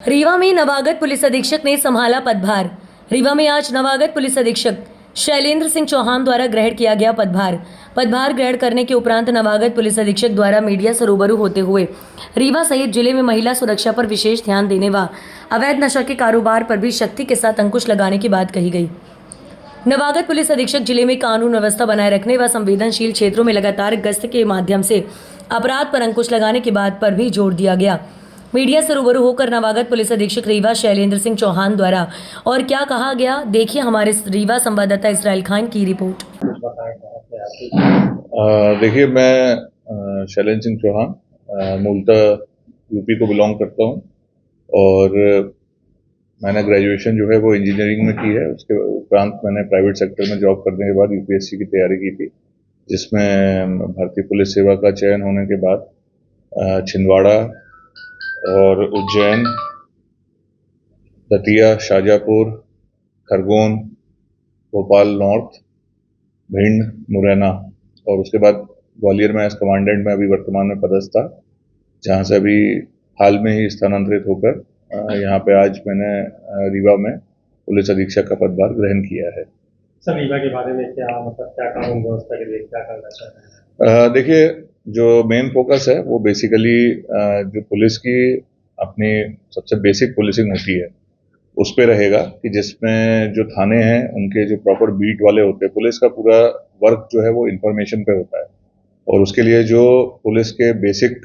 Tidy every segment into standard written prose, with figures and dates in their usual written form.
रीवा में नवागत पुलिस अधीक्षक ने संभाला पदभार। रीवा में आज नवागत पुलिस अधीक्षक शैलेंद्र सिंह चौहान द्वारा ग्रहण किया गया पदभार ग्रहण करने के उपरांत नवागत पुलिस अधीक्षक द्वारा मीडिया से रूबरू होते हुए रीवा सहित जिले में महिला सुरक्षा पर विशेष ध्यान देने व अवैध नशा के कारोबार पर भी शक्ति के साथ अंकुश लगाने की बात कही गई। नवागत पुलिस अधीक्षक जिले में कानून व्यवस्था बनाए रखने व संवेदनशील क्षेत्रों में लगातार गश्त के माध्यम से अपराध पर अंकुश लगाने की बात पर भी जोर दिया गया। मीडिया से रूबरू होकर नवागत पुलिस अधीक्षक रीवा शैलेंद्र सिंह चौहान द्वारा और क्या कहा गया, देखिए हमारे रीवा संवाददाता इसराइल खान की रिपोर्ट। देखिए, मैं शैलेंद्र सिंह चौहान मूलतः यूपी को बिलोंग करता हूं और मैंने ग्रेजुएशन जो है वो इंजीनियरिंग में की है। उसके उपरांत मैंने प्राइवेट सेक्टर में जॉब करने के बाद यूपीएससी की तैयारी की थी, जिसमें भारतीय पुलिस सेवा का चयन होने के बाद छिंदवाड़ा और उज्जैन, दतिया, शाजापुर, खरगोन, भोपाल नॉर्थ, भिंड, मुरैना और उसके बाद ग्वालियर में एज कमांडेंट में अभी वर्तमान में पदस्थ था, जहां से अभी हाल में ही स्थानांतरित होकर यहाँ पे आज मैंने रीवा में पुलिस अधीक्षक का पदभार ग्रहण किया है। सर, रीवा के बारे में क्या कानून व्यवस्था के लिए क्या करना चाहते हैं? देखिए, जो मेन फोकस है वो बेसिकली जो पुलिस की अपनी सबसे बेसिक पुलिसिंग होती है उस पे रहेगा कि जिसमें जो थाने हैं उनके जो प्रॉपर बीट वाले होते हैं, पुलिस का पूरा वर्क जो है वो इंफॉर्मेशन पे होता है और उसके लिए जो पुलिस के बेसिक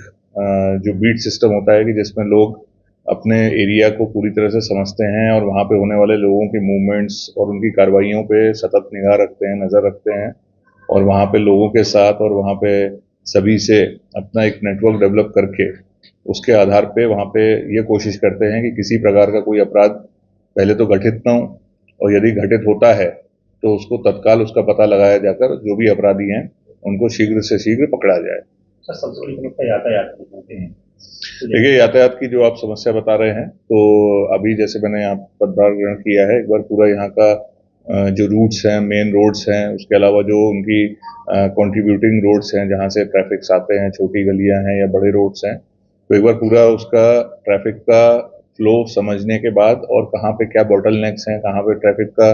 जो बीट सिस्टम होता है कि जिसमें लोग अपने एरिया को पूरी तरह से समझते हैं और वहाँ पे होने वाले लोगों के मूवमेंट्स और उनकी कार्रवाइयों पे सतत निगाह रखते हैं, नज़र रखते हैं और वहाँ पे लोगों के साथ और वहाँ पे सभी से अपना एक नेटवर्क डेवलप करके उसके आधार पे वहाँ पे ये कोशिश करते हैं कि किसी प्रकार का कोई अपराध पहले तो घटित न हो और यदि घटित होता है तो उसको तत्काल उसका पता लगाया जाकर जो भी अपराधी हैं उनको शीघ्र से शीघ्र पकड़ा जाए। सर, सबसे बड़ी समस्या यातायात की। देखिए, यातायात की जो आप समस्या बता रहे हैं, तो अभी जैसे मैंने यहाँ पदभार ग्रहण किया है, एक बार पूरा यहाँ का जो रूट्स हैं, मेन रोड्स हैं, उसके अलावा जो उनकी कंट्रीब्यूटिंग रोड्स हैं जहाँ से ट्रैफिक आते हैं, छोटी गलियाँ हैं या बड़े रोड्स हैं, तो एक बार पूरा उसका ट्रैफिक का फ्लो समझने के बाद और कहाँ पे क्या बॉटलनेक्स हैं, कहाँ पे ट्रैफिक का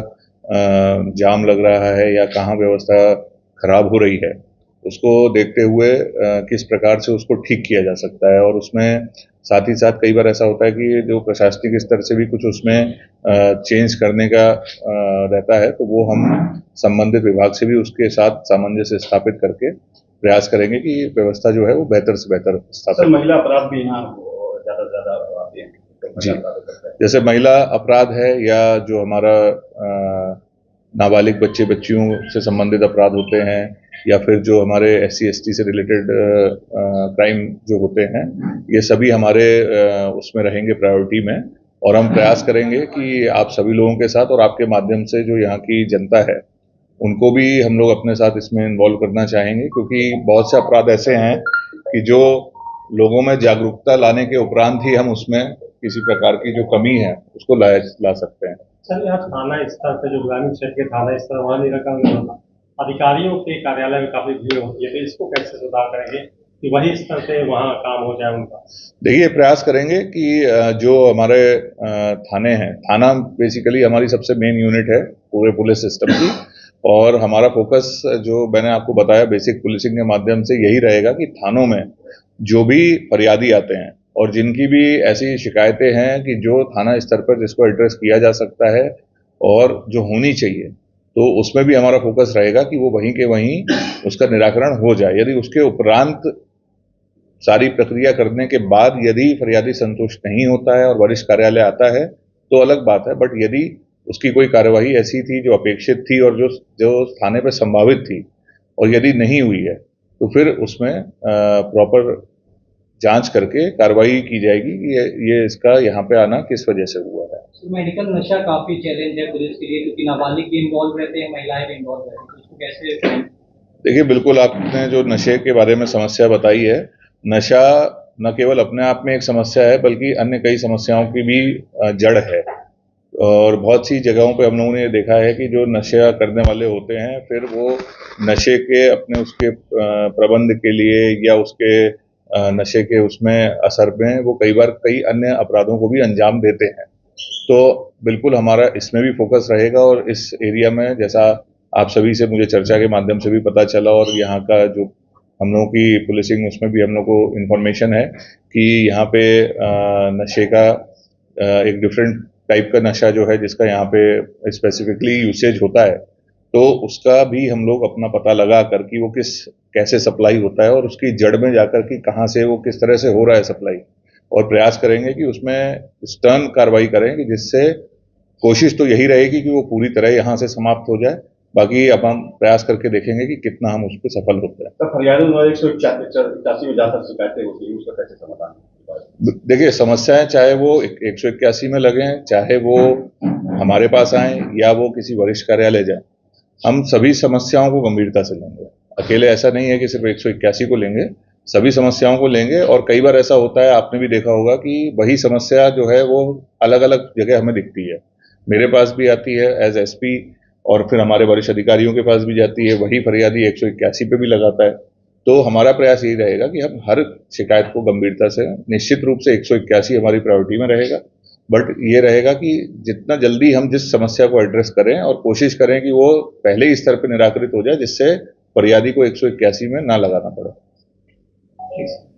जाम लग रहा है या कहाँ व्यवस्था खराब हो रही है, उसको देखते हुए किस प्रकार से उसको ठीक किया जा सकता है। और उसमें साथ ही साथ कई बार ऐसा होता है कि जो प्रशासनिक स्तर से भी कुछ उसमें चेंज करने का रहता है, तो वो हम संबंधित विभाग से भी उसके साथ सामंजस्य स्थापित करके प्रयास करेंगे कि व्यवस्था जो है वो बेहतर से बेहतर स्थापित। महिला अपराध भी यहाँ ज्यादा से ज्यादा अपराधी हैं। जी, जैसे महिला अपराध है या जो हमारा नाबालिग बच्चे बच्चियों से संबंधित अपराध होते हैं या फिर जो हमारे SC ST से रिलेटेड क्राइम जो होते हैं, ये सभी हमारे उसमें रहेंगे प्रायोरिटी में और हम प्रयास करेंगे कि आप सभी लोगों के साथ और आपके माध्यम से जो यहाँ की जनता है उनको भी हम लोग अपने साथ इसमें इन्वॉल्व करना चाहेंगे, क्योंकि बहुत से अपराध ऐसे हैं कि जो लोगों में जागरूकता लाने के उपरांत ही हम उसमें किसी प्रकार की जो कमी है उसको ला सकते हैं। सर, यहाँ थाना स्तर पे जो ग्रामीण क्षेत्र के थाना स्तर वहाँ निरीक्षण अधिकारियों के कार्यालय में काफी भीड़ होती है, तो इसको कैसे सुधार करेंगे कि वही स्तर से वहाँ काम हो जाए उनका? देखिए, प्रयास करेंगे कि जो हमारे थाने हैं, थाना बेसिकली हमारी सबसे मेन यूनिट है पूरे पुलिस सिस्टम की और हमारा फोकस जो मैंने आपको बताया बेसिक पुलिसिंग के माध्यम से यही रहेगा कि थानों में जो भी फरियादी आते हैं और जिनकी भी ऐसी शिकायतें हैं कि जो थाना स्तर पर जिसको एड्रेस किया जा सकता है और जो होनी चाहिए, तो उसमें भी हमारा फोकस रहेगा कि वो वहीं के वहीं उसका निराकरण हो जाए। यदि उसके उपरांत सारी प्रक्रिया करने के बाद यदि फरियादी संतुष्ट नहीं होता है और वरिष्ठ कार्यालय आता है तो अलग बात है, बट यदि उसकी कोई कार्यवाही ऐसी थी जो अपेक्षित थी और जो थाने पर संभावित थी और यदि नहीं हुई है तो फिर उसमें प्रॉपर जांच करके कार्रवाई की जाएगी कि ये इसका यहाँ पे आना किस वजह से हुआ है। मेडिकल नशा काफी चैलेंज है पुलिस के लिए, क्योंकि नाबालिग भी इन्वॉल्व रहते हैं, महिलाएं भी इन्वॉल्व रहती हैं, इसको कैसे? देखिए, बिल्कुल आपने जो नशे के बारे में समस्या बताई है, नशा न केवल अपने आप में एक समस्या है बल्कि अन्य कई समस्याओं की भी जड़ है और बहुत सी जगहों पे हम लोगों ने देखा है कि जो नशा करने वाले होते हैं फिर वो नशे के अपने उसके प्रबंध के लिए या उसके नशे के उसमें असर में वो कई बार कई अन्य अपराधों को भी अंजाम देते हैं। तो बिल्कुल हमारा इसमें भी फोकस रहेगा और इस एरिया में जैसा आप सभी से मुझे चर्चा के माध्यम से भी पता चला और यहाँ का जो हम लोगों की पुलिसिंग उसमें भी हम लोग को इन्फॉर्मेशन है कि यहाँ पे नशे का एक डिफरेंट टाइप का नशा जो है जिसका यहाँ पे स्पेसिफिकली यूसेज होता है, तो उसका भी हम लोग अपना पता लगा कर कि वो कैसे सप्लाई होता है और उसकी जड़ में जाकर कि कहाँ से वो किस तरह से हो रहा है सप्लाई, और प्रयास करेंगे कि उसमें स्टर्न कार्रवाई करें कि जिससे कोशिश तो यही रहेगी कि वो पूरी तरह यहाँ से समाप्त हो जाए। बाकी अब हम प्रयास करके देखेंगे कि कितना हम उस पर सफल होते हैं। तो फरियाद में 181 में ज़्यादा शिकायतें होती हैं, उसका कैसे समाधान? देखिए, समस्याएं चाहे वो 181 में लगें, चाहे वो हमारे पास आए या वो किसी वरिष्ठ कार्यालय जाए, हम सभी समस्याओं को गंभीरता से लेंगे। अकेले ऐसा नहीं है कि सिर्फ 181 को लेंगे, सभी समस्याओं को लेंगे। और कई बार ऐसा होता है, आपने भी देखा होगा कि वही समस्या जो है वो अलग अलग जगह हमें दिखती है। मेरे पास भी आती है एज एसपी और फिर हमारे वरिष्ठ अधिकारियों के पास भी जाती है, वही फरियादी 181 पे भी लगाता है। तो हमारा प्रयास यही रहेगा कि हम हर शिकायत को गंभीरता से, निश्चित रूप से 181 हमारी प्रायोरिटी में रहेगा, बट ये रहेगा कि जितना जल्दी हम जिस समस्या को एड्रेस करें और कोशिश करें कि वो पहले ही स्तर पर निराकृत हो जाए, जिससे फरियादी को 181 में ना लगाना पड़े।